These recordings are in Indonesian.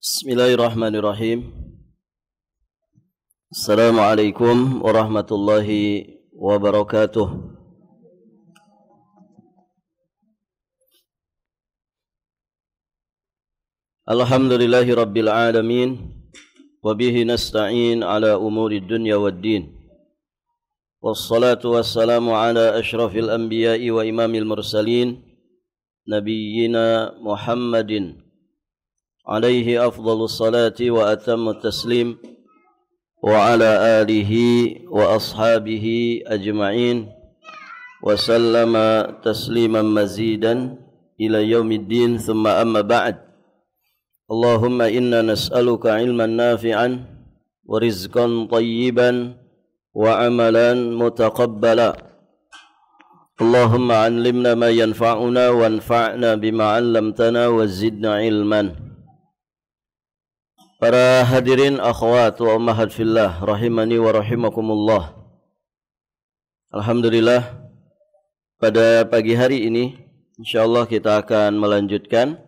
Bismillahirrahmanirrahim. Assalamualaikum warahmatullahi wabarakatuh. Alhamdulillahi rabbil alamin. Wabihi nasta'in ala umuri dunya waddin. Wassalatu wassalamu ala ashrafil anbiya'i wa imamil mursalin, nabiyyina Muhammadin alaihi afdhalus salati wa atammu taslim wa ala alihi wa ashabihi ajma'in wa sallama tasliman mazidan ila yaumiddin, thumma amma ba'd. Allahumma inna nas'aluka ilman nafi'an wa rizqan tayyiban wa amalan mutaqabbala. Allahumma 'allimna ma yanfa'una wanfa'na bima 'allamtana wa zidna ilman. Para hadirin akhwat wa ummahat fillah rahimani wa rahimakumullah. Alhamdulillah, pada pagi hari ini insyaallah kita akan melanjutkan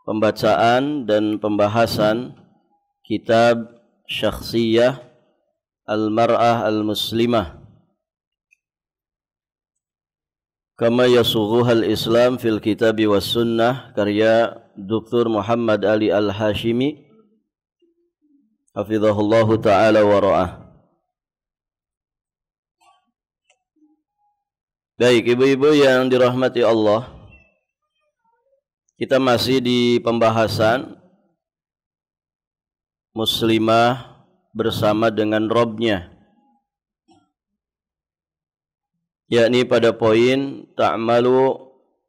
pembacaan dan pembahasan kitab Syakhsiyah Al-Mar'ah Al-Muslimah Kama Yasughuhal Islam fil Kitabi was Sunnah, karya Dr. Muhammad Ali Al-Hashimi hafizahullahu ta'ala wa ra'ah. Baik, ibu-ibu yang dirahmati Allah, kita masih di pembahasan muslimah bersama dengan Rabbnya, yakni pada poin ta'malu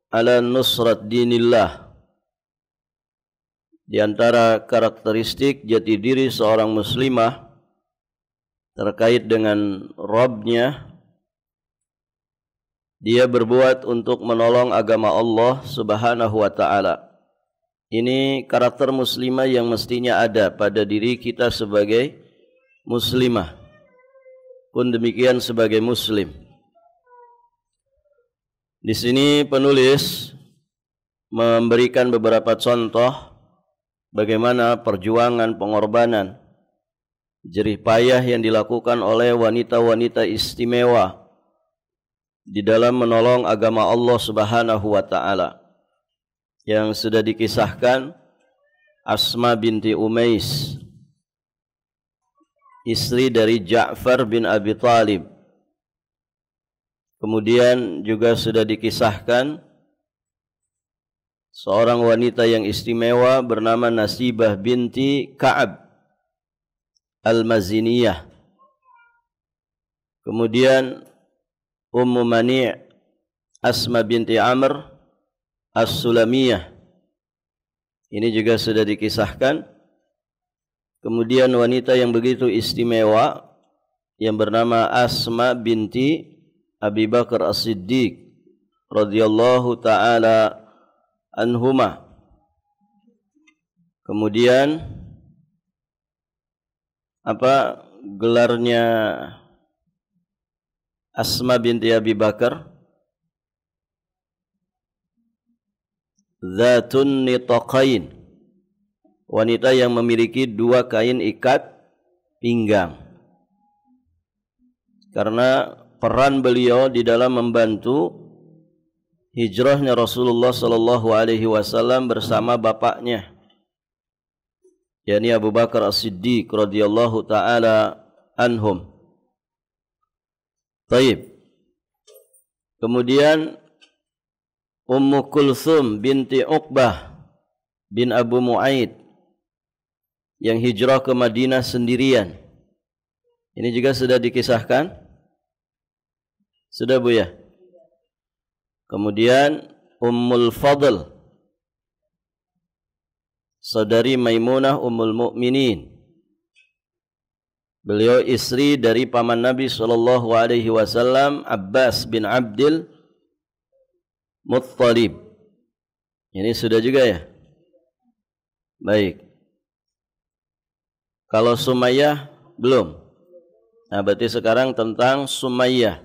ala nusrat dinillah. Di antara karakteristik jati diri seorang muslimah terkait dengan Rabbnya, dia berbuat untuk menolong agama Allah Subhanahu wa ta'ala. Ini karakter muslimah yang mestinya ada pada diri kita sebagai muslimah, pun demikian sebagai muslim. Di sini penulis memberikan beberapa contoh bagaimana perjuangan, pengorbanan, jerih payah yang dilakukan oleh wanita-wanita istimewa di dalam menolong agama Allah Subhanahu wa ta'ala, yang sudah dikisahkan Asma binti Umais, istri dari Ja'far bin Abi Thalib. Kemudian juga sudah dikisahkan seorang wanita yang istimewa bernama Nasibah binti Ka'ab Al-Maziniyah. Kemudian Ummu Mani' Asma binti Amr As-Sulamiyah. Ini juga sudah dikisahkan. Kemudian wanita yang begitu istimewa yang bernama Asma binti Abi Bakar As-Siddiq radhiyallahu ta'ala anhuma. Kemudian apa gelarnya Asma binti Abi Bakar? Zatun nitaqain, wanita yang memiliki dua kain ikat pinggang. Karena peran beliau di dalam membantu hijrahnya Rasulullah sallallahu alaihi wasallam bersama bapaknya, yakni Abu Bakar As-Siddiq radhiyallahu taala anhum. Baik. Kemudian Ummu Kulthum binti Uqbah bin Abu Mu'aid yang hijrah ke Madinah sendirian. Ini juga sudah dikisahkan. Sudah, Bu, ya? Kemudian Ummul Fadl, saudari Maimunah Ummul Mukminin. Beliau istri dari paman Nabi sallallahu alaihi wasallam Abbas bin Abdul Muttalib. Ini sudah juga, ya? Baik. Kalau Sumayyah belum. Nah, berarti sekarang tentang Sumayyah.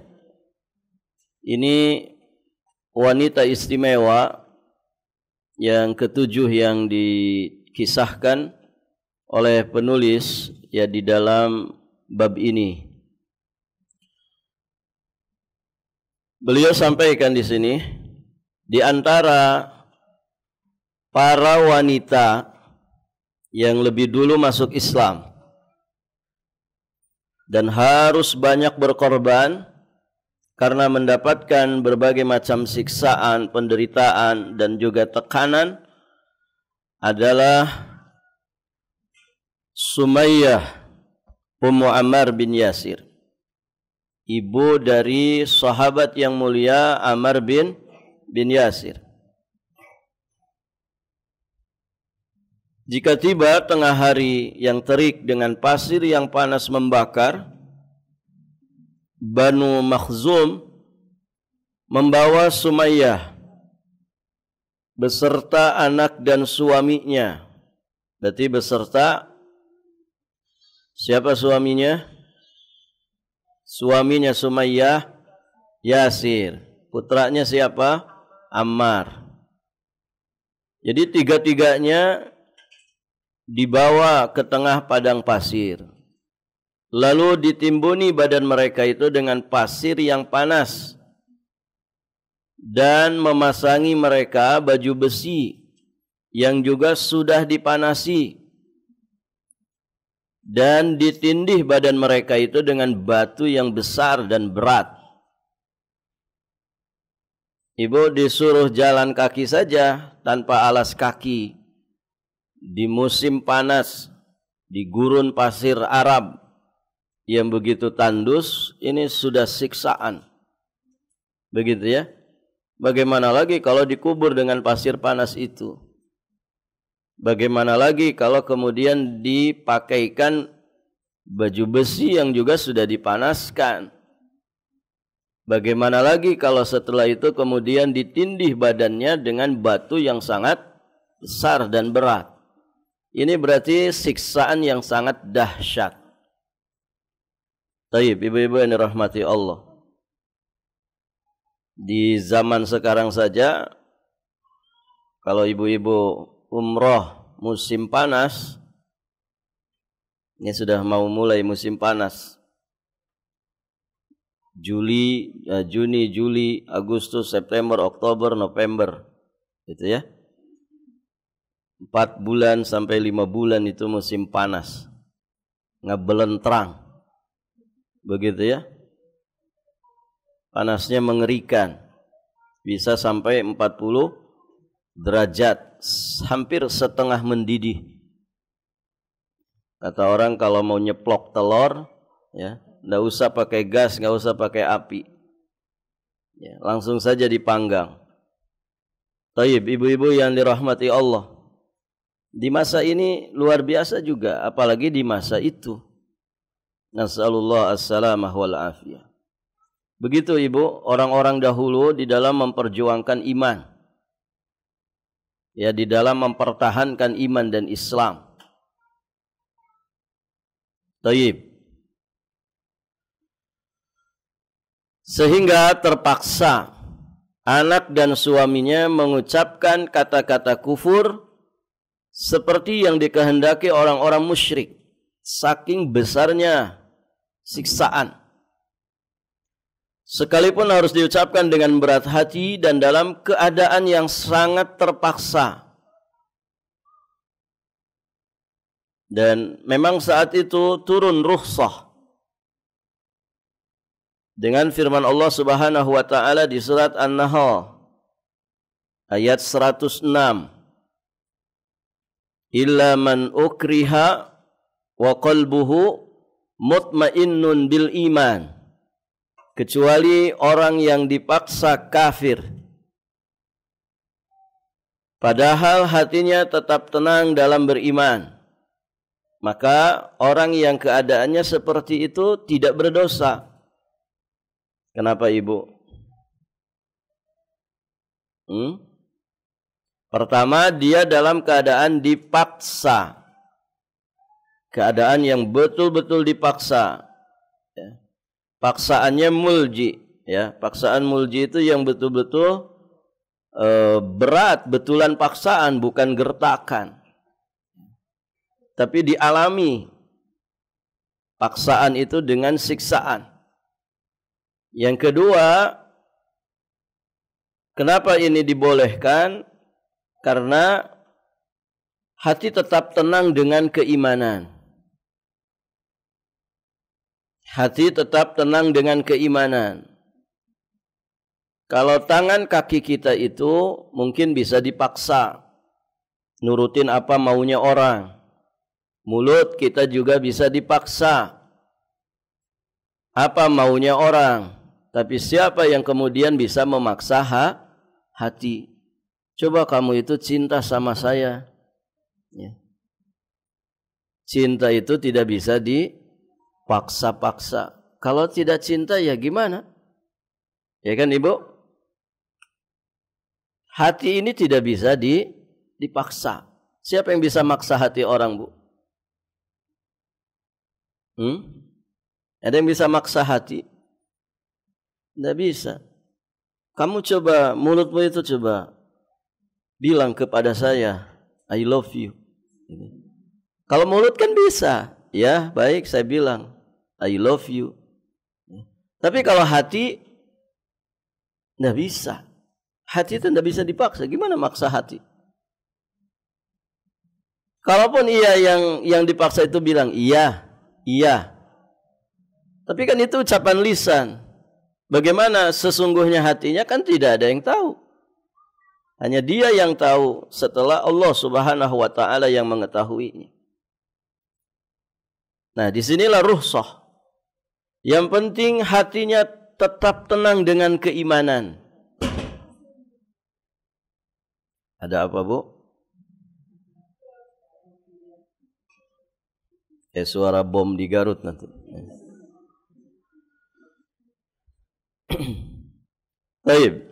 Ini wanita istimewa yang ketujuh yang dikisahkan oleh penulis ya di dalam bab ini. Beliau sampaikan di sini, di antara para wanita yang lebih dulu masuk Islam dan harus banyak berkorban karena mendapatkan berbagai macam siksaan, penderitaan dan juga tekanan adalah Sumayyah Ummu Ammar bin Yasir, ibu dari sahabat yang mulia Ammar bin Yasir. Jika tiba tengah hari yang terik dengan pasir yang panas membakar, Banu Makhzum membawa Sumayyah beserta anak dan suaminya. Berarti beserta siapa suaminya? Suaminya Sumayyah Yasir. Putranya siapa? Ammar. Jadi tiga-tiganya dibawa ke tengah padang pasir. Lalu ditimbuni badan mereka itu dengan pasir yang panas. Dan memasangi mereka baju besi yang juga sudah dipanasi. Dan ditindih badan mereka itu dengan batu yang besar dan berat. Ibu disuruh jalan kaki saja tanpa alas kaki di musim panas di gurun pasir Arab yang begitu tandus, ini sudah siksaan. Begitu ya. Bagaimana lagi kalau dikubur dengan pasir panas itu? Bagaimana lagi kalau kemudian dipakaikan baju besi yang juga sudah dipanaskan? Bagaimana lagi kalau setelah itu kemudian ditindih badannya dengan batu yang sangat besar dan berat? Ini berarti siksaan yang sangat dahsyat. Taib, ibu-ibu yang dirahmati Allah. Di zaman sekarang saja, kalau ibu-ibu umroh musim panas, ini sudah mau mulai musim panas. Juni, Juli, Agustus, September, Oktober, November. Gitu ya. 4 bulan sampai 5 bulan itu musim panas. Ngebelentrang. Begitu ya. Panasnya mengerikan. Bisa sampai 40 derajat. Hampir setengah mendidih. Kata orang kalau mau nyeplok telur, ya, nggak usah pakai gas, nggak usah pakai api. Ya, langsung saja dipanggang. Taib, ibu-ibu yang dirahmati Allah. Di masa ini luar biasa juga, apalagi di masa itu. Nasallallahu as-salamah wal afiyah. Begitu ibu, orang-orang dahulu di dalam memperjuangkan iman. Ya, di dalam mempertahankan iman dan Islam. Taib. Sehingga terpaksa anak dan suaminya mengucapkan kata-kata kufur seperti yang dikehendaki orang-orang musyrik. Saking besarnya siksaan. Sekalipun harus diucapkan dengan berat hati dan dalam keadaan yang sangat terpaksa. Dan memang saat itu turun rukhsah dengan firman Allah Subhanahu wa taala di surat An-Nahl ayat 106. Illa man ukriha wa qalbuhu mutmainnun bil iman. Kecuali orang yang dipaksa kafir, padahal hatinya tetap tenang dalam beriman. Maka orang yang keadaannya seperti itu tidak berdosa. Kenapa ibu? Pertama, dia dalam keadaan dipaksa. Keadaan yang betul-betul dipaksa. Ya. Paksaannya mulji, ya. Paksaan mulji itu yang betul-betul berat, betulan paksaan, bukan gertakan. tapi dialami paksaan itu dengan siksaan. Yang kedua, kenapa ini dibolehkan? Karena hati tetap tenang dengan keimanan. Hati tetap tenang dengan keimanan. Kalau tangan kaki kita itu mungkin bisa dipaksa, nurutin apa maunya orang. Mulut kita juga bisa dipaksa, apa maunya orang. Tapi siapa yang kemudian bisa memaksa hati? Coba kamu itu cinta sama saya. Ya. Cinta itu tidak bisa dipaksa-paksa. Kalau tidak cinta ya gimana? Ya kan Ibu? Hati ini tidak bisa dipaksa. Siapa yang bisa maksa hati orang, Bu? Ada yang bisa maksa hati? Tidak bisa. Kamu coba, mulutmu itu coba bilang kepada saya, I love you. Kalau mulut kan bisa. Ya, baik, saya bilang, I love you. Tapi kalau hati, tidak bisa. Hati itu tidak bisa dipaksa. Gimana maksa hati? Kalaupun iya yang dipaksa itu bilang, iya. Tapi kan itu ucapan lisan. Bagaimana sesungguhnya hatinya kan tidak ada yang tahu. Hanya dia yang tahu setelah Allah Subhanahu wa taala yang mengetahuinya. Nah, disinilah rukhsah. Yang penting hatinya tetap tenang dengan keimanan. Ada apa, Bu? Suara bom di Garut nanti. Baik.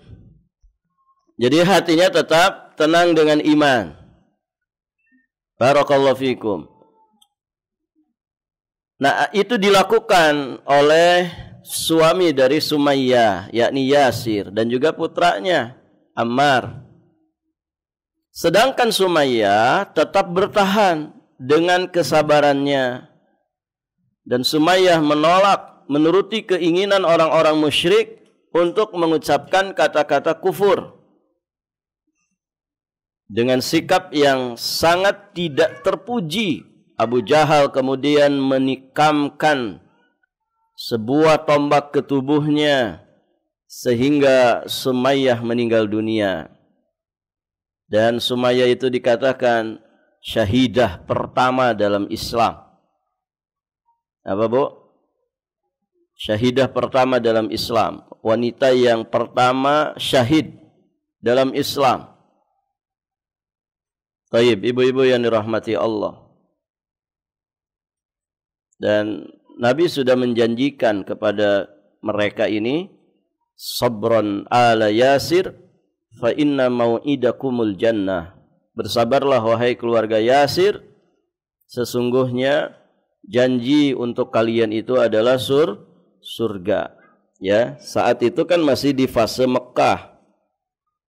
Jadi hatinya tetap tenang dengan iman. Barakallahu fikum. Nah, itu dilakukan oleh suami dari Sumayyah, yakni Yasir, dan juga putranya Ammar. Sedangkan Sumayyah tetap bertahan dengan kesabarannya. Dan Sumayyah menolak menuruti keinginan orang-orang musyrik untuk mengucapkan kata-kata kufur. Dengan sikap yang sangat tidak terpuji, Abu Jahal kemudian menikamkan sebuah tombak ke tubuhnya sehingga Sumayyah meninggal dunia. Dan Sumayyah itu dikatakan syahidah pertama dalam Islam. Apa, Bu? Syahidah pertama dalam Islam. Wanita yang pertama syahid dalam Islam. Baik, ibu-ibu yang dirahmati Allah. Dan Nabi sudah menjanjikan kepada mereka ini, sabran ala Yasir, fa inna mau'idakumul jannah. Bersabarlah wahai keluarga Yasir, sesungguhnya janji untuk kalian itu adalah surga. Ya, saat itu kan masih di fase Mekah.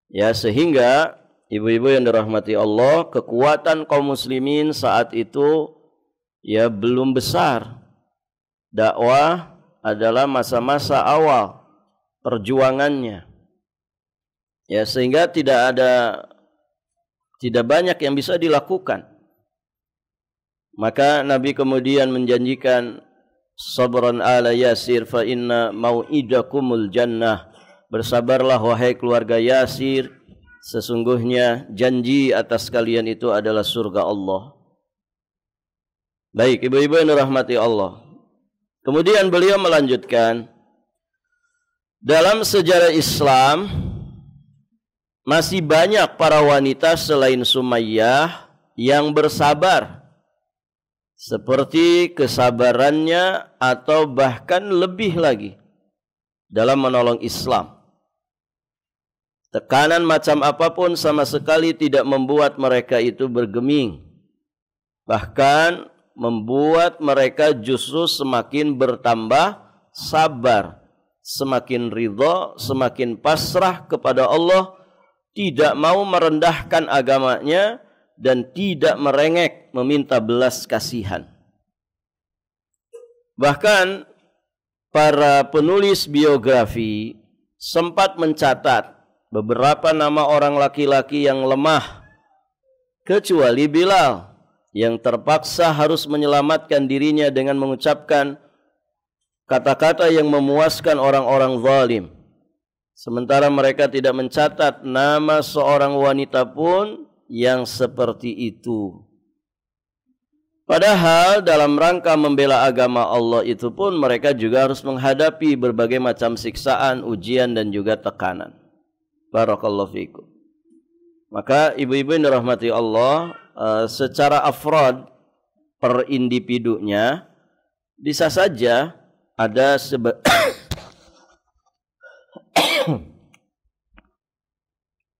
Ya, sehingga ibu-ibu yang dirahmati Allah, kekuatan kaum muslimin saat itu ya belum besar. Dakwah adalah masa-masa awal perjuangannya. Ya, sehingga tidak banyak yang bisa dilakukan. Maka Nabi kemudian menjanjikan sabran ala Yasir fa inna mau'idakumul jannah. Bersabarlah wahai keluarga Yasir, sesungguhnya janji atas kalian itu adalah surga Allah. Baik, ibu-ibu yang dirahmati Allah. Kemudian beliau melanjutkan, dalam sejarah Islam masih banyak para wanita selain Sumayyah yang bersabar, seperti kesabarannya atau bahkan lebih lagi dalam menolong Islam. Tekanan macam apapun sama sekali tidak membuat mereka itu bergeming. Bahkan membuat mereka justru semakin bertambah sabar, semakin ridha, semakin pasrah kepada Allah, tidak mau merendahkan agamanya, dan tidak merengek meminta belas kasihan. Bahkan para penulis biografi sempat mencatat beberapa nama orang laki-laki yang lemah, kecuali Bilal yang terpaksa harus menyelamatkan dirinya dengan mengucapkan kata-kata yang memuaskan orang-orang zalim. Sementara mereka tidak mencatat nama seorang wanita pun yang seperti itu. Padahal dalam rangka membela agama Allah itu pun mereka juga harus menghadapi berbagai macam siksaan, ujian dan juga tekanan. Barakallahu fikum. Maka ibu-ibu yang dirahmati Allah, secara afrad per individunya bisa saja ada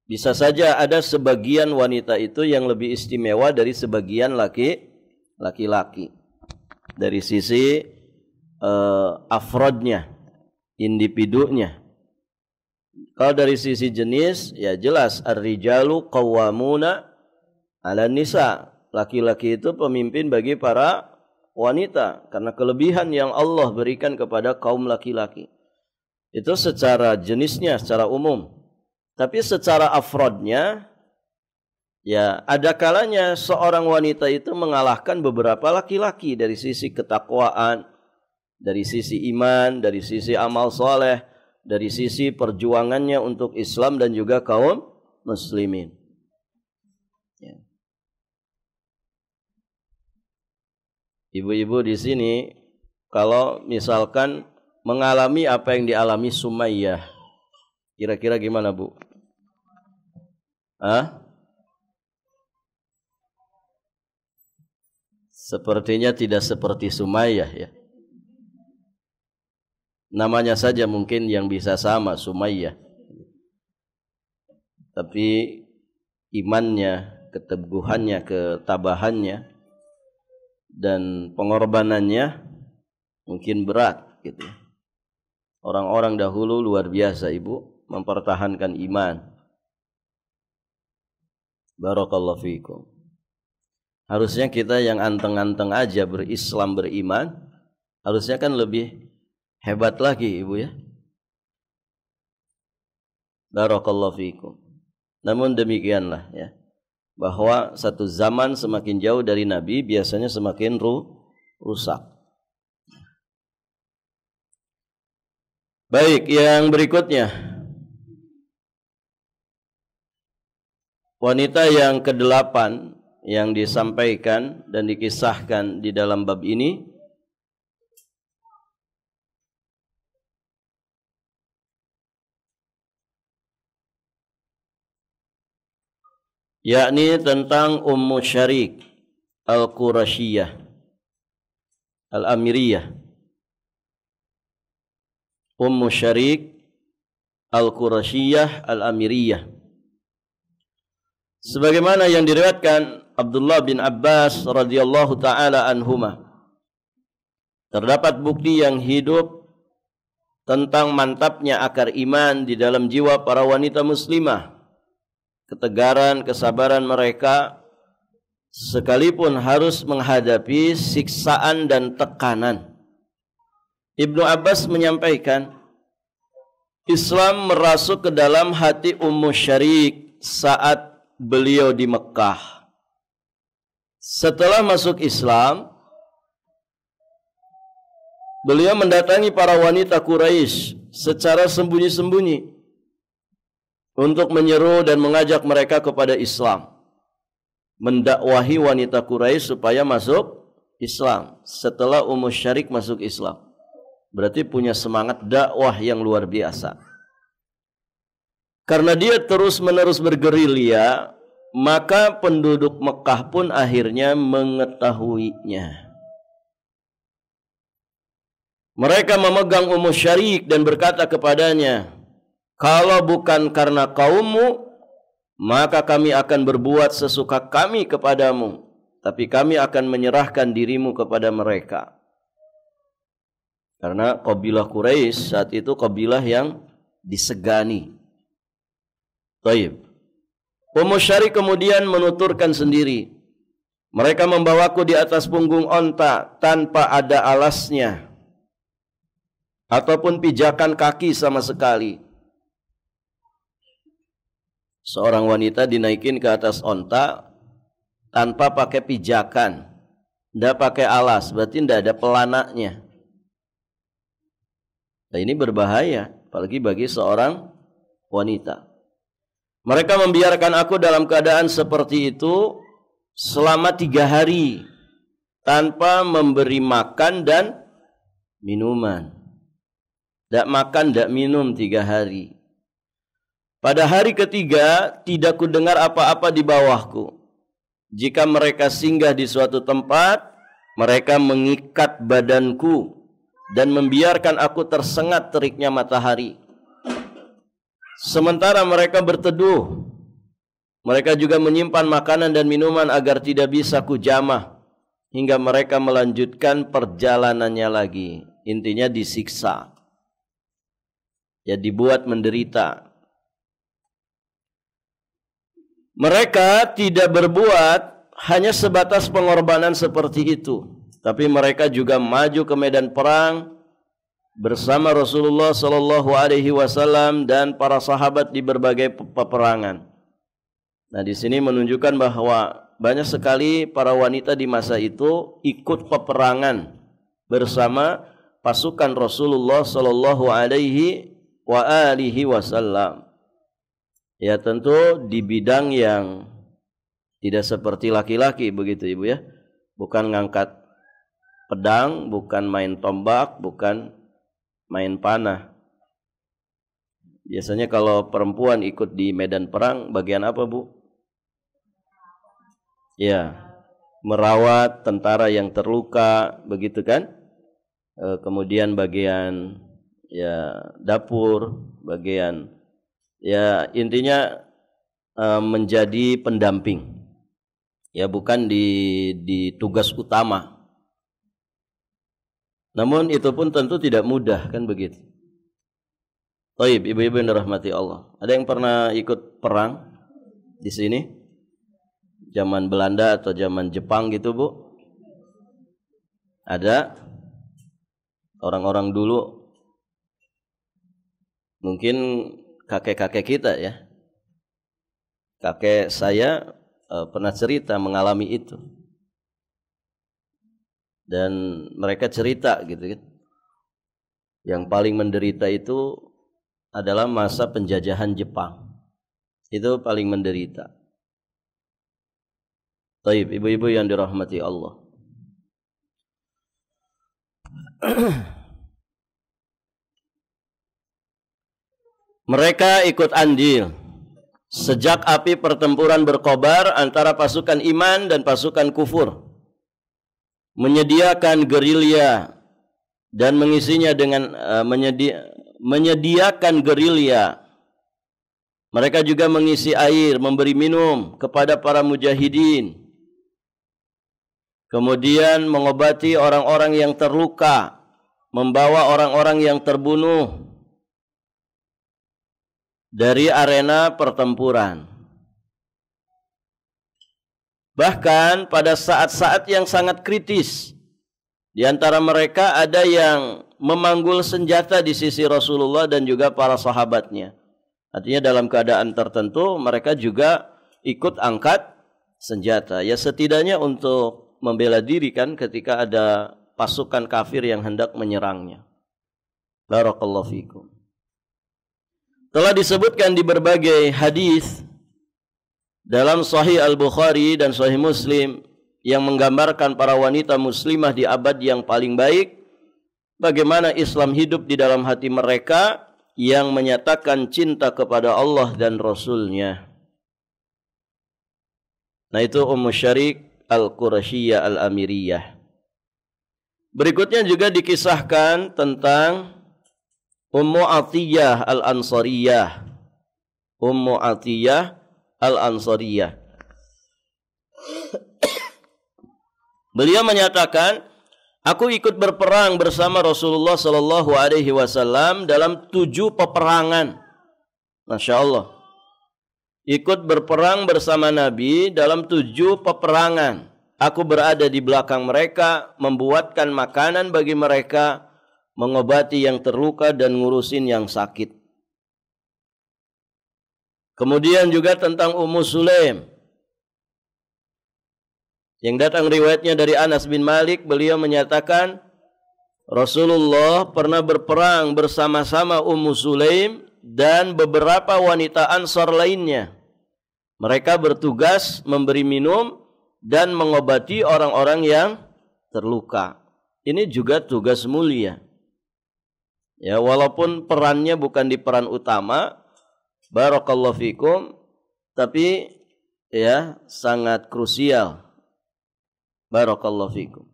bisa saja ada sebagian wanita itu yang lebih istimewa dari sebagian laki-laki dari sisi afrodnya, individunya. Kalau dari sisi jenis, ya jelas ar-rijalu qawwamuna 'alan nisa. Laki-laki itu pemimpin bagi para wanita karena kelebihan yang Allah berikan kepada kaum laki-laki. Itu secara jenisnya, secara umum. Tapi secara afrodnya, ya ada kalanya seorang wanita itu mengalahkan beberapa laki-laki dari sisi ketakwaan, dari sisi iman, dari sisi amal soleh, dari sisi perjuangannya untuk Islam dan juga kaum muslimin. Ya. Ibu-ibu di sini kalau misalkan mengalami apa yang dialami Sumayyah, kira-kira gimana, Bu? Sepertinya tidak seperti Sumayyah ya. Namanya saja mungkin yang bisa sama, Sumayyah. Tapi imannya, keteguhannya, ketabahannya dan pengorbanannya mungkin berat gitu. Orang-orang dahulu luar biasa, Ibu, mempertahankan iman. Barakallahu fikum. Harusnya kita yang anteng-anteng aja berislam, beriman, harusnya kan lebih hebat lagi, Ibu ya. Barakallahu fikum. Namun demikianlah ya, bahwa satu zaman semakin jauh dari Nabi biasanya semakin rusak. Baik, yang berikutnya. Wanita yang ke-8 yang disampaikan dan dikisahkan di dalam bab ini yakni tentang Ummu Syarik Al-Qurasyiyah Al-Amiriyah. Ummu Syarik Al-Qurasyiyah Al-Amiriyah. Sebagaimana yang diriwayatkan Abdullah bin Abbas radhiyallahu taala anhuma, terdapat bukti yang hidup tentang mantapnya akar iman di dalam jiwa para wanita muslimah, ketegaran, kesabaran mereka sekalipun harus menghadapi siksaan dan tekanan. Ibnu Abbas menyampaikan, Islam merasuk ke dalam hati Ummu Syarik saat beliau di Mekah. Setelah masuk Islam, beliau mendatangi para wanita Quraisy secara sembunyi-sembunyi untuk menyeru dan mengajak mereka kepada Islam, mendakwahi wanita Quraisy supaya masuk Islam. Setelah Ummu Syarik masuk Islam, berarti punya semangat dakwah yang luar biasa. Karena dia terus-menerus bergerilya, maka penduduk Mekah pun akhirnya mengetahuinya. Mereka memegang Ummu Syarik dan berkata kepadanya, kalau bukan karena kaummu, maka kami akan berbuat sesuka kami kepadamu, tapi kami akan menyerahkan dirimu kepada mereka. Karena kabilah Quraisy saat itu kabilah yang disegani. Baik. Ummu Syarik kemudian menuturkan sendiri, mereka membawaku di atas punggung onta tanpa ada alasnya ataupun pijakan kaki sama sekali. Seorang wanita dinaikin ke atas onta tanpa pakai pijakan, tidak pakai alas, berarti tidak ada pelananya. Nah, ini berbahaya, apalagi bagi seorang wanita. Mereka membiarkan aku dalam keadaan seperti itu selama 3 hari tanpa memberi makan dan minuman. Tidak makan, tidak minum 3 hari. Pada hari ketiga tidak kudengar apa-apa di bawahku. Jika mereka singgah di suatu tempat, mereka mengikat badanku dan membiarkan aku tersengat teriknya matahari. Sementara mereka berteduh, mereka juga menyimpan makanan dan minuman agar tidak bisa kujamah hingga mereka melanjutkan perjalanannya lagi. Intinya disiksa, ya, dibuat menderita. Mereka tidak berbuat hanya sebatas pengorbanan seperti itu, tapi mereka juga maju ke medan perang bersama Rasulullah sallallahu alaihi wasallam dan para sahabat di berbagai peperangan. Nah, di sini menunjukkan bahwa banyak sekali para wanita di masa itu ikut peperangan bersama pasukan Rasulullah sallallahu alaihi wasallam. Ya, tentu di bidang yang tidak seperti laki-laki begitu Ibu ya. Bukan ngangkat pedang, bukan main tombak, bukan main panah. Biasanya kalau perempuan ikut di medan perang, bagian apa Bu? Ya, merawat tentara yang terluka, begitu kan? Kemudian bagian ya dapur, bagian ya intinya menjadi pendamping. Ya, bukan di tugas utama. Namun itu pun tentu tidak mudah, kan begitu. Baik, ibu-ibu yang dirahmati Allah. Ada yang pernah ikut perang di sini? Zaman Belanda atau zaman Jepang gitu, Bu? Ada? Orang-orang dulu mungkin kakek-kakek kita ya. Kakek saya pernah cerita mengalami itu. Dan mereka cerita gitu kan. Yang paling menderita itu adalah masa penjajahan Jepang. Itu paling menderita. Baik, ibu-ibu yang dirahmati Allah. Mereka ikut andil sejak api pertempuran berkobar antara pasukan iman dan pasukan kufur, menyediakan gerilya dan mengisinya dengan menyediakan gerilya. Mereka juga mengisi air, memberi minum kepada para mujahidin. Kemudian mengobati orang-orang yang terluka, membawa orang-orang yang terbunuh dari arena pertempuran. Bahkan pada saat-saat yang sangat kritis, di antara mereka ada yang memanggul senjata di sisi Rasulullah dan juga para sahabatnya. Artinya dalam keadaan tertentu mereka juga ikut angkat senjata. Ya, setidaknya untuk membela diri kan ketika ada pasukan kafir yang hendak menyerangnya. Barakallahu fikum. Telah disebutkan di berbagai hadis dalam Sahih Al-Bukhari dan Sahih Muslim yang menggambarkan para wanita muslimah di abad yang paling baik, bagaimana Islam hidup di dalam hati mereka yang menyatakan cinta kepada Allah dan Rasul-Nya. Nah, itu Ummu Syarik Al-Qurasyiyah Al-Amiriyah. Berikutnya juga dikisahkan tentang Ummu Atiyah Al-Ansariyah. Ummu Atiyah Al-Ansariyah. Beliau menyatakan, aku ikut berperang bersama Rasulullah sallallahu alaihi wasallam dalam 7 peperangan. Masya Allah. ikut berperang bersama Nabi dalam 7 peperangan. Aku berada di belakang mereka, membuatkan makanan bagi mereka, mengobati yang terluka dan ngurusin yang sakit. Kemudian juga tentang Ummu Sulaim. Yang datang riwayatnya dari Anas bin Malik, beliau menyatakan Rasulullah pernah berperang bersama-sama Ummu Sulaim dan beberapa wanita Ansar lainnya. Mereka bertugas memberi minum dan mengobati orang-orang yang terluka. Ini juga tugas mulia. Ya, walaupun perannya bukan di peran utama, barakallahu fikum, tapi ya sangat krusial. Barakallahu fikum.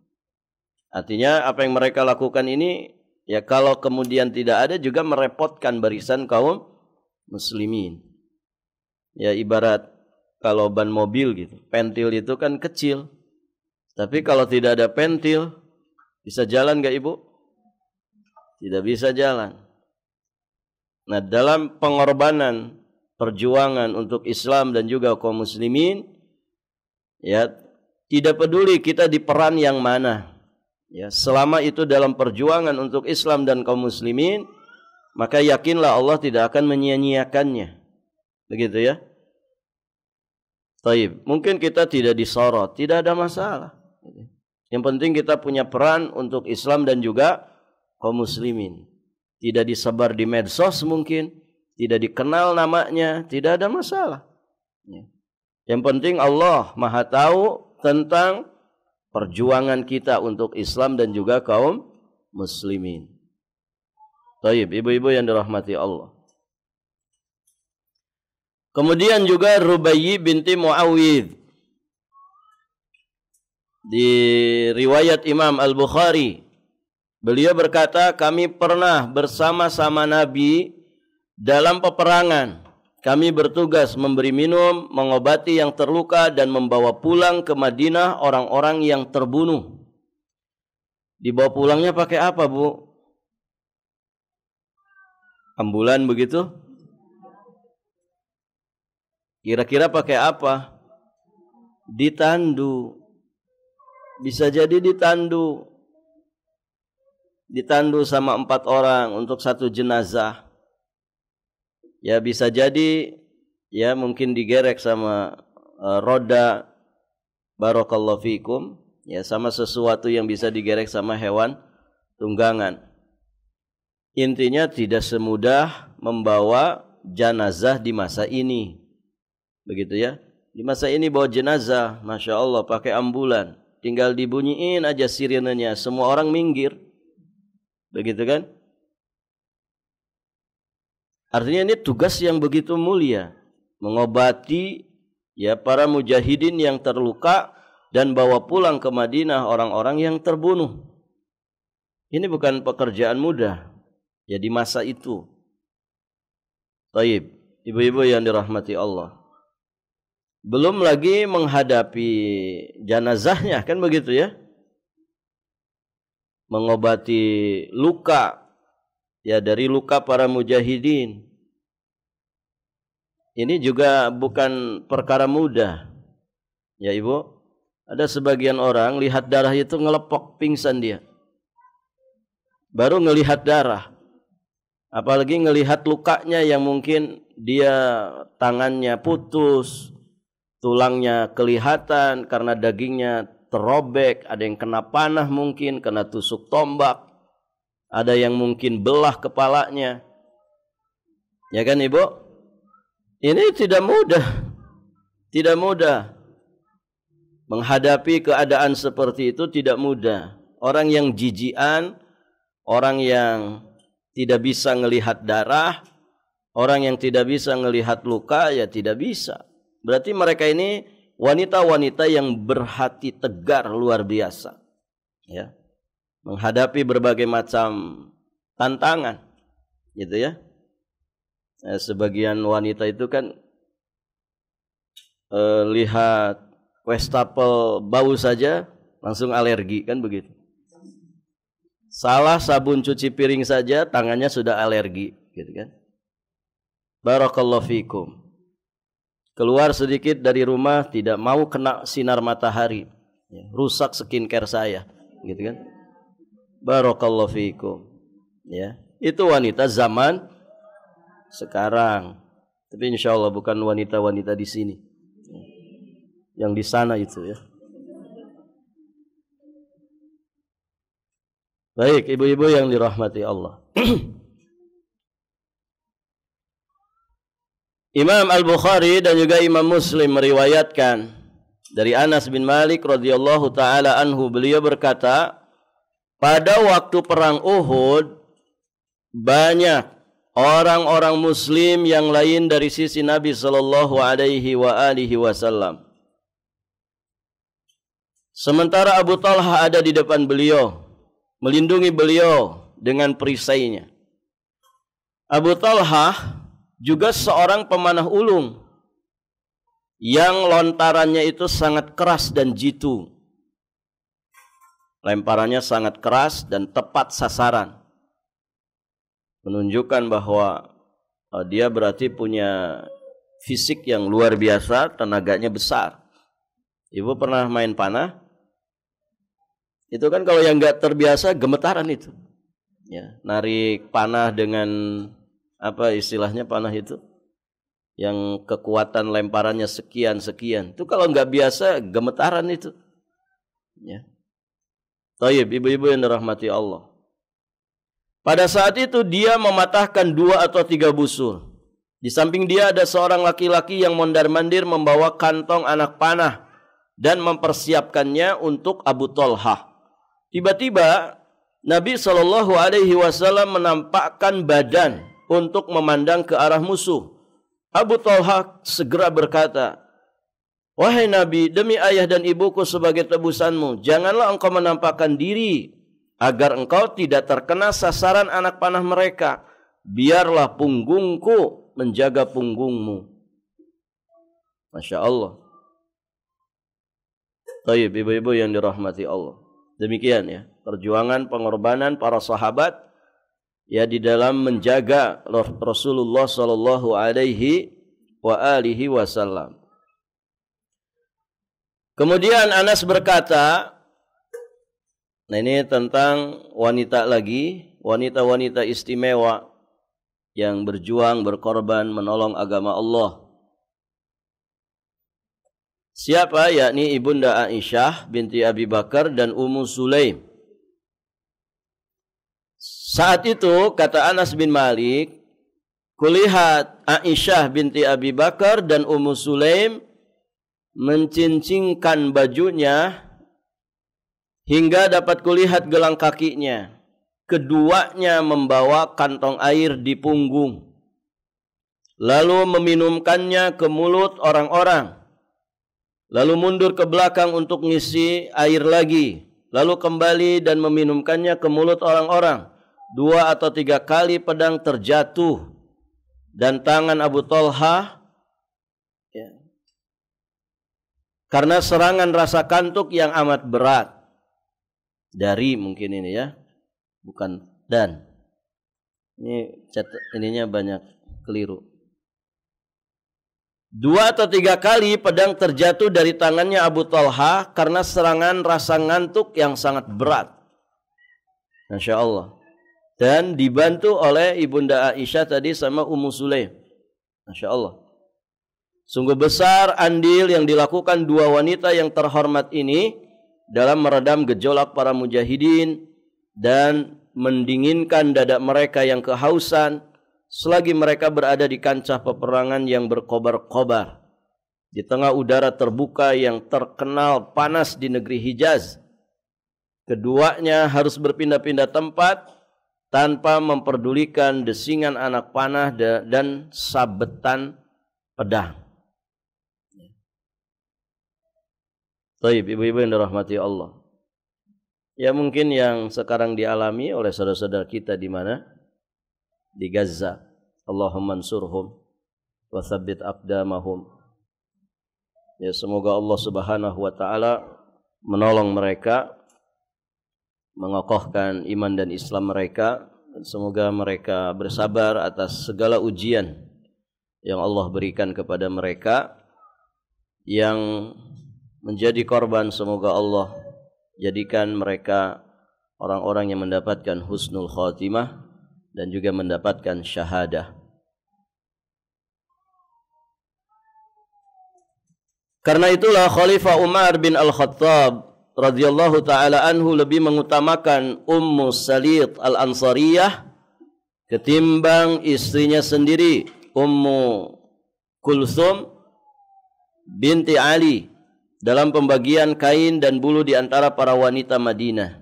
Artinya apa yang mereka lakukan ini, ya kalau kemudian tidak ada juga merepotkan barisan kaum muslimin. Ya ibarat kalau ban mobil gitu, pentil itu kan kecil. Tapi kalau tidak ada pentil, bisa jalan gak ibu? Tidak bisa jalan. Nah dalam pengorbanan, perjuangan untuk Islam dan juga kaum muslimin, ya tidak peduli kita di peran yang mana. Ya, selama itu dalam perjuangan untuk Islam dan kaum muslimin, maka yakinlah Allah tidak akan menyia-nyiakannya. Begitu ya. Taib, mungkin kita tidak disorot, tidak ada masalah. Yang penting kita punya peran untuk Islam dan juga kaum muslimin. Tidak disebar di medsos mungkin, tidak dikenal namanya, tidak ada masalah. Yang penting Allah Maha tahu tentang perjuangan kita untuk Islam dan juga kaum muslimin. Taib, ibu-ibu yang dirahmati Allah. Kemudian juga Rubayyi binti Muawidh. Di riwayat Imam Al-Bukhari, beliau berkata, kami pernah bersama-sama Nabi dalam peperangan. Kami bertugas memberi minum, mengobati yang terluka dan membawa pulang ke Madinah orang-orang yang terbunuh. Dibawa pulangnya pakai apa, Bu? Ambulan begitu? Kira-kira pakai apa? Ditandu. Bisa jadi ditandu. Ditandu sama 4 orang untuk 1 jenazah. Ya bisa jadi ya mungkin digerek sama roda, barakallahu fikum, ya sama sesuatu yang bisa digerek sama hewan tunggangan. Intinya tidak semudah membawa jenazah di masa ini. Begitu ya. Di masa ini bawa jenazah, Masya Allah pakai ambulan. Tinggal dibunyiin aja sirenenya, semua orang minggir. Begitu kan? Artinya ini tugas yang begitu mulia. Mengobati ya para mujahidin yang terluka dan bawa pulang ke Madinah orang-orang yang terbunuh. Ini bukan pekerjaan mudah. Ya di masa itu. Taib, ibu-ibu yang dirahmati Allah. Belum lagi menghadapi jenazahnya, kan begitu ya? Mengobati luka, ya dari luka para mujahidin. Ini juga bukan perkara mudah. Ya ibu, ada sebagian orang lihat darah itu ngelepok, pingsan dia. Baru ngelihat darah. Apalagi ngelihat lukanya yang mungkin dia tangannya putus, tulangnya kelihatan karena dagingnya terobek, ada yang kena panah mungkin, kena tusuk tombak, ada yang mungkin belah kepalanya. Ya kan ibu? Ini tidak mudah. Tidak mudah. Menghadapi keadaan seperti itu tidak mudah. Orang yang jijian, orang yang tidak bisa melihat darah, orang yang tidak bisa melihat luka, ya tidak bisa. Berarti mereka ini wanita-wanita yang berhati tegar luar biasa. Ya. Menghadapi berbagai macam tantangan. Gitu ya. Sebagian wanita itu kan lihat wastafel bau saja langsung alergi, kan begitu. Salah sabun cuci piring saja tangannya sudah alergi, gitu kan. Barakallahu fikum. keluar sedikit dari rumah tidak mau kena sinar matahari, ya, rusak skincare saya, gitu kan? Barakallahu fiikum. Ya, itu wanita zaman sekarang. Tapi insya Allah bukan wanita-wanita di sini, yang di sana itu ya. Baik, ibu-ibu yang dirahmati Allah. Imam Al-Bukhari dan juga Imam Muslim meriwayatkan dari Anas bin Malik radhiyallahu taala anhu, beliau berkata, pada waktu perang Uhud banyak orang-orang muslim yang lain dari sisi Nabi sallallahu alaihi wasallam. Sementara Abu Talha ada di depan beliau, melindungi beliau dengan perisainya. Abu Talha juga seorang pemanah ulung yang lontarannya itu sangat keras dan jitu. Lemparannya sangat keras dan tepat sasaran. Menunjukkan bahwa dia berarti punya fisik yang luar biasa, tenaganya besar. Ibu pernah main panah? Itu kan kalau yang nggak terbiasa gemetaran itu. Ya, narik panah dengan apa istilahnya panah itu? Yang kekuatan lemparannya sekian. Itu kalau nggak biasa gemetaran itu. Ya. Tayyib, ibu-ibu yang dirahmati Allah. Pada saat itu dia mematahkan 2 atau 3 busur. Di samping dia ada seorang laki-laki yang mondar-mandir membawa kantong anak panah dan mempersiapkannya untuk Abu Talha. Tiba-tiba Nabi SAW menampakkan badan untuk memandang ke arah musuh. Abu Talha segera berkata, "Wahai Nabi, demi ayah dan ibuku sebagai tebusanmu, janganlah engkau menampakkan diri agar engkau tidak terkena sasaran anak panah mereka. Biarlah punggungku menjaga punggungmu." Masya Allah. Baik, ibu-ibu yang dirahmati Allah. Demikian ya, perjuangan pengorbanan para sahabat ya di dalam menjaga Rasulullah sallallahu alaihi wasallam. Kemudian Anas berkata, nah ini tentang wanita lagi, wanita-wanita istimewa yang berjuang, berkorban, menolong agama Allah. Siapa? Yakni Ibunda Aisyah binti Abi Bakar dan Ummu Sulaim. Saat itu kata Anas bin Malik, kulihat Aisyah binti Abi Bakar dan Ummu Sulaim mencincingkan bajunya hingga dapat kulihat gelang kakinya. Keduanya membawa kantong air di punggung, lalu meminumkannya ke mulut orang-orang, lalu mundur ke belakang untuk ngisi air lagi, lalu kembali dan meminumkannya ke mulut orang-orang. 2 atau 3 kali pedang terjatuh dan tangan Abu Talha ya, karena serangan rasa kantuk yang amat berat. Dari mungkin ini ya, bukan dan. Ini ininya banyak keliru. 2 atau 3 kali pedang terjatuh dari tangannya Abu Talha karena serangan rasa ngantuk yang sangat berat. Masya Allah. Dan dibantu oleh Ibunda Aisyah tadi sama Ummu Sulaim. Masya Allah. Sungguh besar andil yang dilakukan 2 wanita yang terhormat ini dalam meredam gejolak para mujahidin dan mendinginkan dada mereka yang kehausan selagi mereka berada di kancah peperangan yang berkobar-kobar di tengah udara terbuka yang terkenal panas di negeri Hijaz. Keduanya harus berpindah-pindah tempat tanpa memperdulikan desingan anak panah dan sabetan pedang. Baik, ibu-ibu yang dirahmati Allah. Ya mungkin yang sekarang dialami oleh saudara-saudara kita di mana? Di Gaza. Allahumma ansurhum wa tsabbit aqdamahum. Ya semoga Allah Subhanahu wa taala menolong mereka, mengokohkan iman dan Islam mereka, dan semoga mereka bersabar atas segala ujian yang Allah berikan kepada mereka yang menjadi korban, semoga Allah jadikan mereka orang-orang yang mendapatkan husnul khatimah dan juga mendapatkan syahadah. Karena itulah Khalifah Umar bin Al-Khattab radhiyallahu taala anhu lebih mengutamakan Ummu Salit Al-Ansariyah ketimbang istrinya sendiri Ummu Kulthum binti Ali dalam pembagian kain dan bulu di antara para wanita Madinah.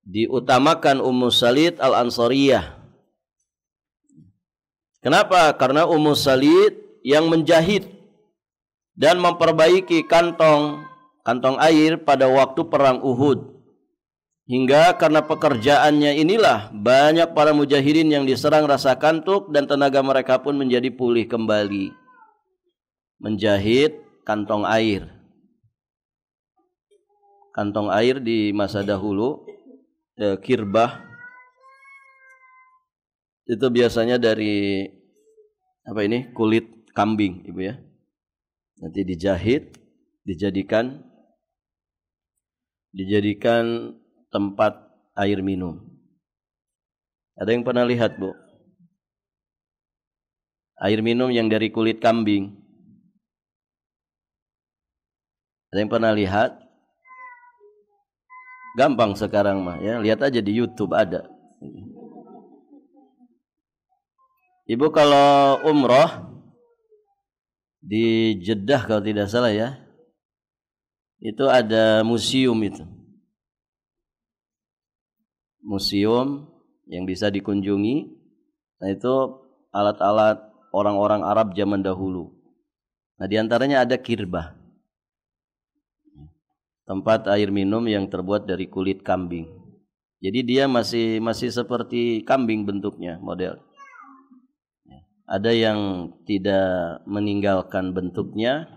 Diutamakan Ummu Salit Al-Ansariyah. Kenapa? Karena Ummu Salit yang menjahit dan memperbaiki kantong air pada waktu perang Uhud. Hingga karena pekerjaannya inilah banyak para mujahidin yang diserang rasa kantuk dan tenaga mereka pun menjadi pulih kembali. Menjahit kantong air. Kantong air di masa dahulu, kirbah, itu biasanya dari kulit kambing, Ibu ya. Nanti dijahit, dijadikan tempat air minum. Ada yang pernah lihat, Bu? Air minum yang dari kulit kambing. Ada yang pernah lihat? Gampang sekarang mah ya, lihat aja di YouTube ada. Ibu kalau umroh di Jeddah kalau tidak salah ya, itu ada museum itu. Museum yang bisa dikunjungi. Nah itu alat-alat orang-orang Arab zaman dahulu. Nah di antaranya ada kirbah. Tempat air minum yang terbuat dari kulit kambing. Jadi dia masih seperti kambing bentuknya, model. Ada yang tidak meninggalkan bentuknya,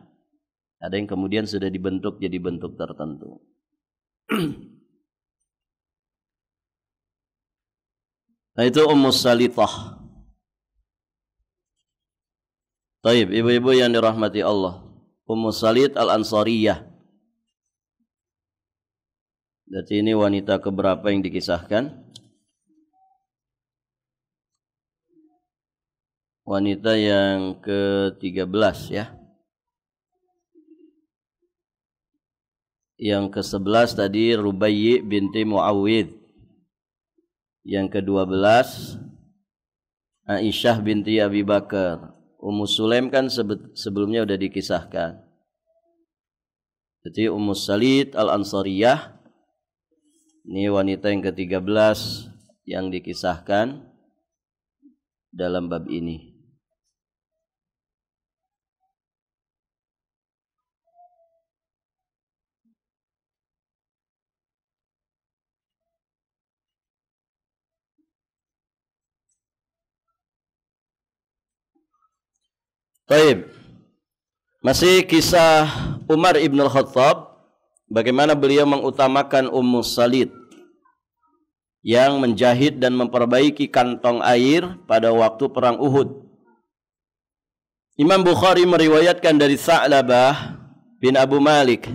ada yang kemudian sudah dibentuk jadi bentuk tertentu. Nah itu Ummu Salitah. Taib, ibu-ibu yang dirahmati Allah, Ummu Salit Al-Ansariyah. Berarti ini wanita keberapa yang dikisahkan? Wanita yang ke-13 ya. Yang ke-11 tadi Rubayyi binti Muawwidh. Yang ke-12 Aisyah binti Abi Bakar. Ummu Sulaim kan sebelumnya sudah dikisahkan. Jadi Ummu Salit Al-Ansariyah ini wanita yang ke-13 yang dikisahkan dalam bab ini. Baik. Masih kisah Umar ibn al-Khattab, bagaimana beliau mengutamakan Ummu Salit yang menjahit dan memperbaiki kantong air pada waktu perang Uhud. Imam Bukhari meriwayatkan dari Sa'labah bin Abu Malik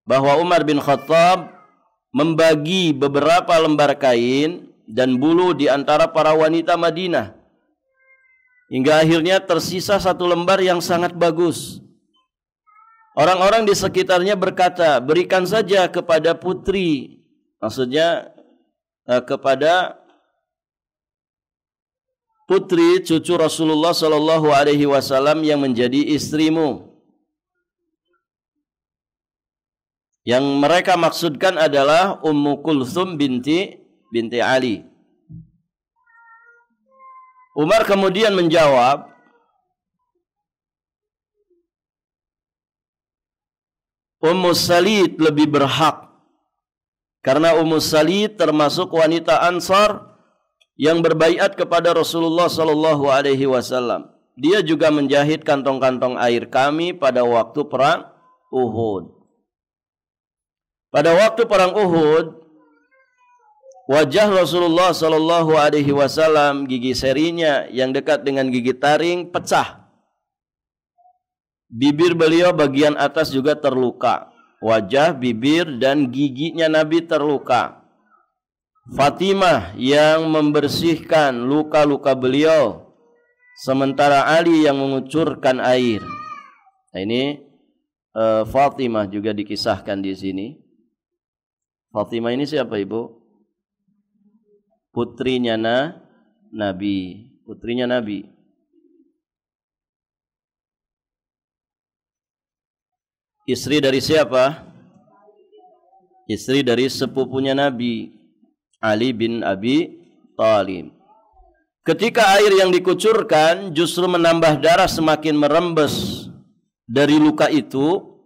bahwa Umar bin Khattab membagi beberapa lembar kain dan bulu di antara para wanita Madinah. Hingga akhirnya tersisa satu lembar yang sangat bagus. Orang-orang di sekitarnya berkata, berikan saja kepada putri. Maksudnya kepada putri cucu Rasulullah sallallahu alaihi wasallam yang menjadi istrimu. Yang mereka maksudkan adalah Ummu Kulthum binti Ali. Umar kemudian menjawab, Ummu Salit lebih berhak. Karena Ummu Salit termasuk wanita Ansar yang berbaiat kepada Rasulullah sallallahu alaihi wasallam. Dia juga menjahit kantong-kantong air kami pada waktu perang Uhud. Pada waktu perang Uhud, wajah Rasulullah sallallahu alaihi wasallam, gigi serinya yang dekat dengan gigi taring pecah. Bibir beliau bagian atas juga terluka. Wajah, bibir, dan giginya Nabi terluka. Fatimah yang membersihkan luka-luka beliau, sementara Ali yang mengucurkan air. Nah, ini Fatimah juga dikisahkan di sini. Fatimah ini siapa, Ibu? Putrinya Nabi, putrinya Nabi. Istri dari siapa? Istri dari sepupunya Nabi, Ali bin Abi Thalib. Ketika air yang dikucurkan justru menambah darah semakin merembes dari luka itu,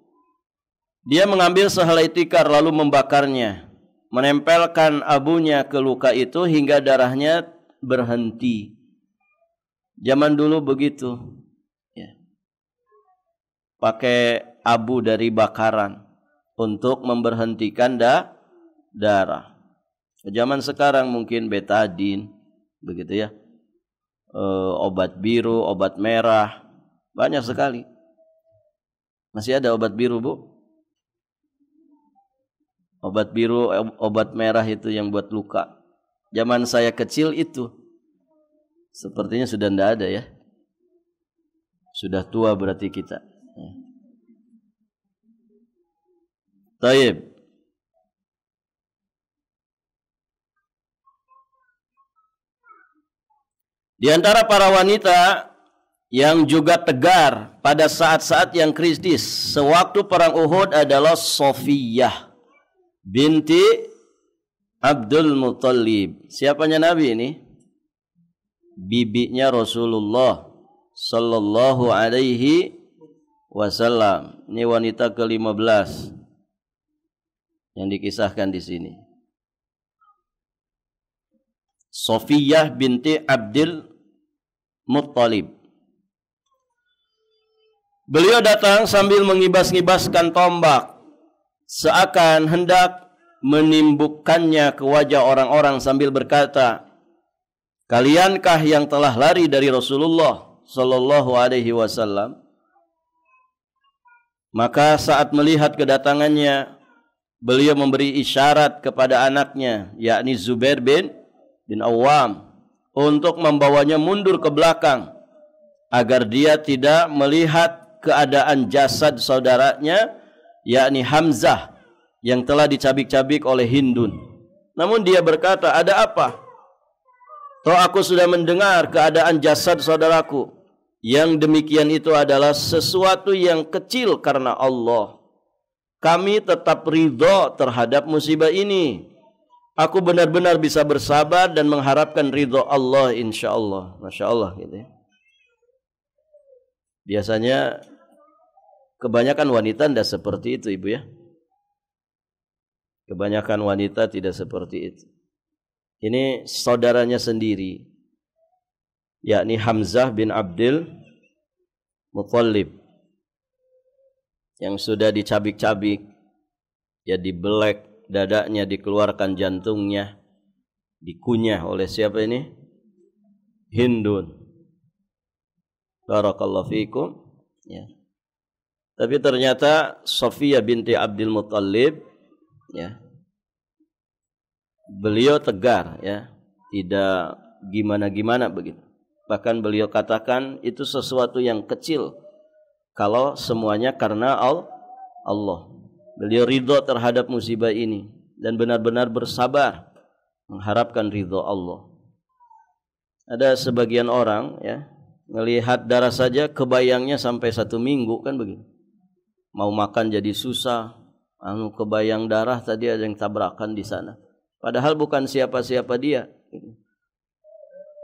dia mengambil sehelai tikar lalu membakarnya, menempelkan abunya ke luka itu hingga darahnya berhenti. Zaman dulu begitu, ya. Pakai abu dari bakaran untuk memberhentikan darah. Zaman sekarang mungkin betadin, begitu ya. Obat biru, obat merah, banyak sekali. Masih ada obat biru, Bu? Obat biru, obat merah itu yang buat luka. Zaman saya kecil itu, sepertinya sudah tidak ada ya. Sudah tua berarti kita. Taib. Di antara para wanita yang juga tegar pada saat-saat yang kritis sewaktu perang Uhud adalah Sofiyah binti Abdul Muttalib. Siapanya Nabi ini? Bibinya Rasulullah sallallahu alaihi wasallam. Ini wanita ke-15 yang dikisahkan di sini. Sofiyah binti Abdul Muttalib. Beliau datang sambil mengibas-ngibaskan tombak, seakan hendak menimbukkannya ke wajah orang-orang sambil berkata, "Kaliankah yang telah lari dari Rasulullah sallallahu alaihi wasallam?" Maka saat melihat kedatangannya, beliau memberi isyarat kepada anaknya, yakni Zubair bin Awam, untuk membawanya mundur ke belakang agar dia tidak melihat keadaan jasad saudaranya, yakni Hamzah, yang telah dicabik-cabik oleh Hindun. Namun dia berkata, "Ada apa? Toh aku sudah mendengar keadaan jasad saudaraku. Yang demikian itu adalah sesuatu yang kecil karena Allah. Kami tetap ridho terhadap musibah ini. Aku benar-benar bisa bersabar dan mengharapkan ridho Allah insyaallah." Masya Allah gitu ya. Biasanya kebanyakan wanita tidak seperti itu, Ibu ya. Kebanyakan wanita tidak seperti itu. Ini saudaranya sendiri, yakni Hamzah bin Abdul Muttalib, yang sudah dicabik-cabik, ya dibelek dadanya, dikeluarkan jantungnya, dikunyah oleh siapa ini? Hindun. Barakallahu fikum. Ya. Tapi ternyata Sofiyah binti Abdul Muttalib, ya, beliau tegar, ya, tidak gimana-gimana begitu. Bahkan beliau katakan itu sesuatu yang kecil kalau semuanya karena Allah. Beliau ridho terhadap musibah ini dan benar-benar bersabar mengharapkan ridho Allah. Ada sebagian orang, ya, melihat darah saja kebayangnya sampai 1 minggu kan begitu. Mau makan jadi susah, kebayang darah tadi ada yang tabrakan di sana. Padahal bukan siapa-siapa dia.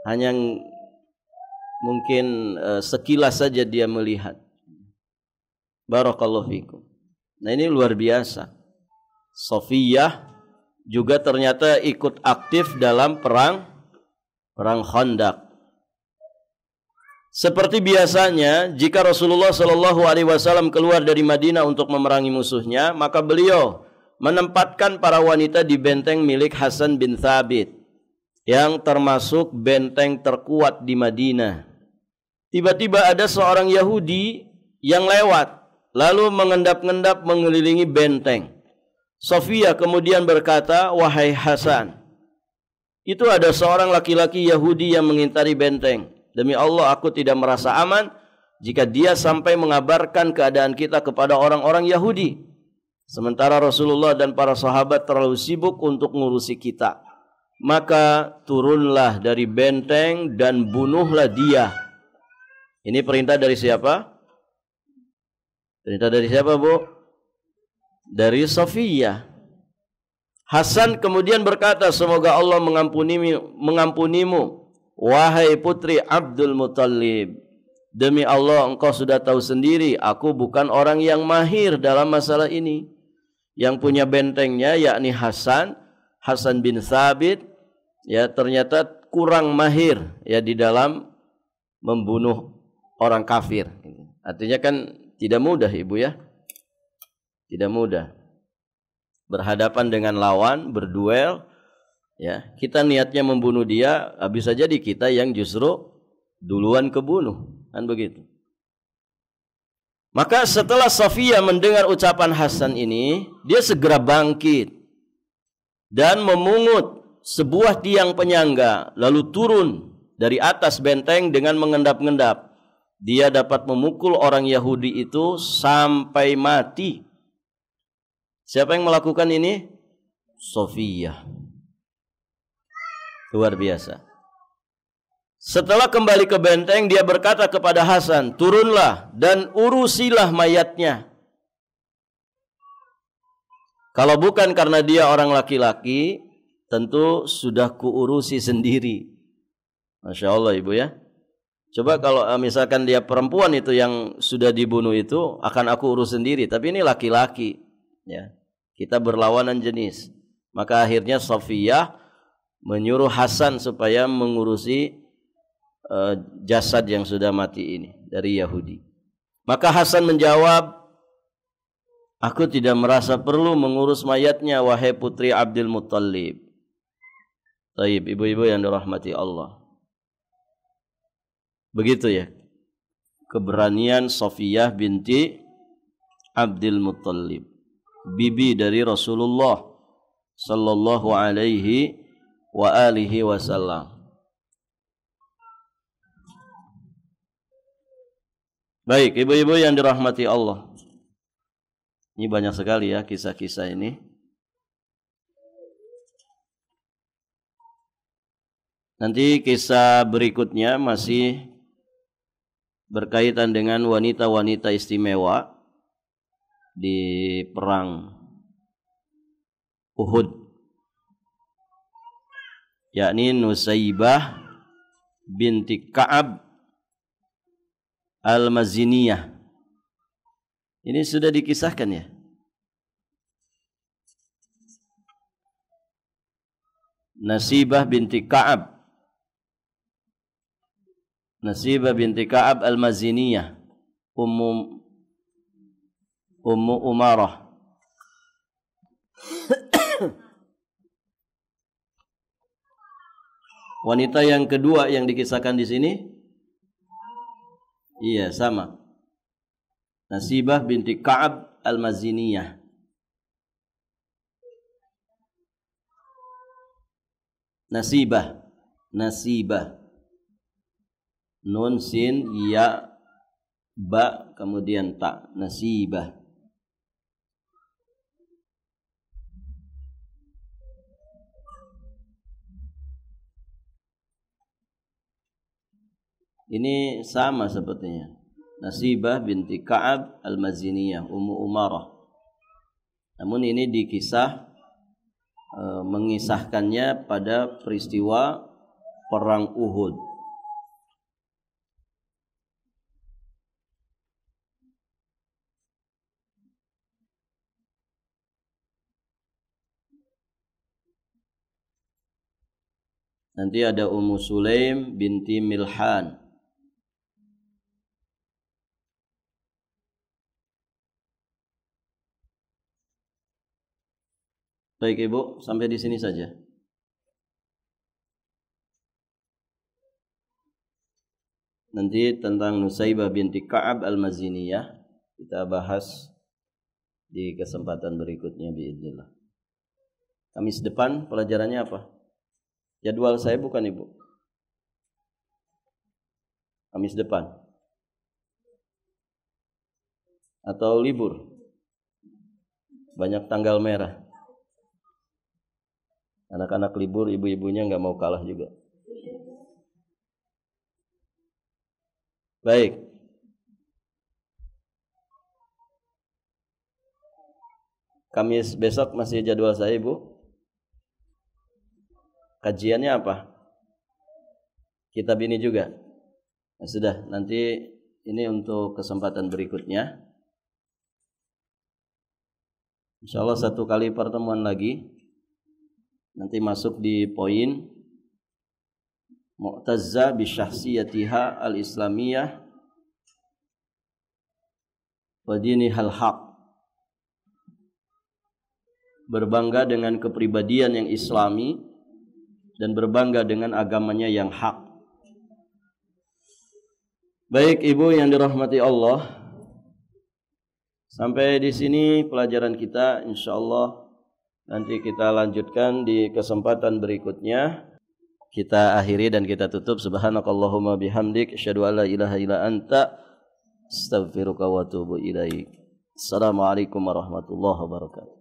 Hanya mungkin sekilas saja dia melihat. Barakallahu fikum. Nah, ini luar biasa. Sofiyah juga ternyata ikut aktif dalam perang Khandaq. Seperti biasanya, jika Rasulullah Shallallahu Alaihi Wasallam keluar dari Madinah untuk memerangi musuhnya, maka beliau menempatkan para wanita di benteng milik Hasan bin Thabit, yang termasuk benteng terkuat di Madinah. Tiba-tiba ada seorang Yahudi yang lewat, lalu mengendap-endap mengelilingi benteng. Sofia kemudian berkata, "Wahai Hasan, itu ada seorang laki-laki Yahudi yang mengintari benteng. Demi Allah, aku tidak merasa aman jika dia sampai mengabarkan keadaan kita kepada orang-orang Yahudi. Sementara Rasulullah dan para sahabat terlalu sibuk untuk ngurusi kita. Maka turunlah dari benteng dan bunuhlah dia." Ini perintah dari siapa? Perintah dari siapa, Bu? Dari Sofiyah. Hasan kemudian berkata, "Semoga Allah mengampunimu, wahai putri Abdul Muttalib. Demi Allah, engkau sudah tahu sendiri, aku bukan orang yang mahir dalam masalah ini. Yang punya bentengnya yakni Hasan bin Thabit, ya ternyata kurang mahir ya di dalam membunuh orang kafir." Artinya kan tidak mudah, Ibu ya. Tidak mudah. Berhadapan dengan lawan, berduel, ya. Kita niatnya membunuh dia, bisa jadi kita yang justru duluan kebunuh, kan begitu. Maka setelah Sofia mendengar ucapan Hasan ini, dia segera bangkit dan memungut sebuah tiang penyangga, lalu turun dari atas benteng dengan mengendap-endap. Dia dapat memukul orang Yahudi itu sampai mati. Siapa yang melakukan ini? Sofia. Luar biasa. Setelah kembali ke benteng, dia berkata kepada Hasan, "Turunlah dan urusilah mayatnya. Kalau bukan karena dia orang laki-laki, tentu sudah kuurusi sendiri." Masya Allah, Ibu ya. Coba kalau misalkan dia perempuan itu yang sudah dibunuh itu, akan aku urus sendiri. Tapi ini laki-laki, ya. Kita berlawanan jenis. Maka akhirnya Sofiyah menyuruh Hasan supaya mengurusi jasad yang sudah mati ini dari Yahudi. Maka Hasan menjawab, "Aku tidak merasa perlu mengurus mayatnya, wahai putri Abdul Muttalib." Taib, ibu-ibu yang dirahmati Allah. Begitu ya keberanian Sofiyah binti Abdul Muttalib, bibi dari Rasulullah sallallahu alaihi wa alihi wasallam. Baik, ibu-ibu yang dirahmati Allah. Ini banyak sekali ya kisah-kisah ini. Nanti kisah berikutnya masih berkaitan dengan wanita-wanita istimewa di perang Uhud, yakni Nusaybah binti Ka'ab Al-Maziniyah. Ini sudah dikisahkan ya. Nasibah binti Ka'ab Al-Maziniyah, Ummu Umarah. Wanita yang kedua yang dikisahkan di sini, iya sama, Nasibah binti Ka'ab Al-Maziniyah. Nasibah, nun sin ya ba kemudian ta, Nasibah. Ini sama sepertinya. Nasibah binti Ka'ab Al-Maziniyah, Ummu Umarah. Namun ini dikisah mengisahkannya pada peristiwa perang Uhud. Nanti ada Ummu Sulaim binti Milhan. Baik Ibu, sampai di sini saja. nanti tentang Nusaybah binti Ka'ab al-Maziniyah kita bahas di kesempatan berikutnya biidznillah. Kamis depan pelajarannya apa? Jadwal saya bukan Ibu. Kamis depan. Atau libur. Banyak tanggal merah. Anak-anak libur, ibu-ibunya nggak mau kalah juga. Baik. Kamis besok masih jadwal saya, Ibu. Kajiannya apa? Kitab ini juga. Nah, sudah, nanti ini untuk kesempatan berikutnya. Insyaallah satu kali pertemuan lagi. Nanti masuk di poin Mu'tazzah bi syahsiyatiha al-islamiyah wa dinihal haq. Berbangga dengan kepribadian yang islami dan berbangga dengan agamanya yang hak. Baik Ibu yang dirahmati Allah, sampai di sini pelajaran kita, insyaallah nanti kita lanjutkan di kesempatan berikutnya. Kita akhiri dan kita tutup. Subhanakallahumma bihamdik asyhadu an la ilaha illa anta astaghfiruka wa atubu ilaik. Assalamualaikum warahmatullahi wabarakatuh.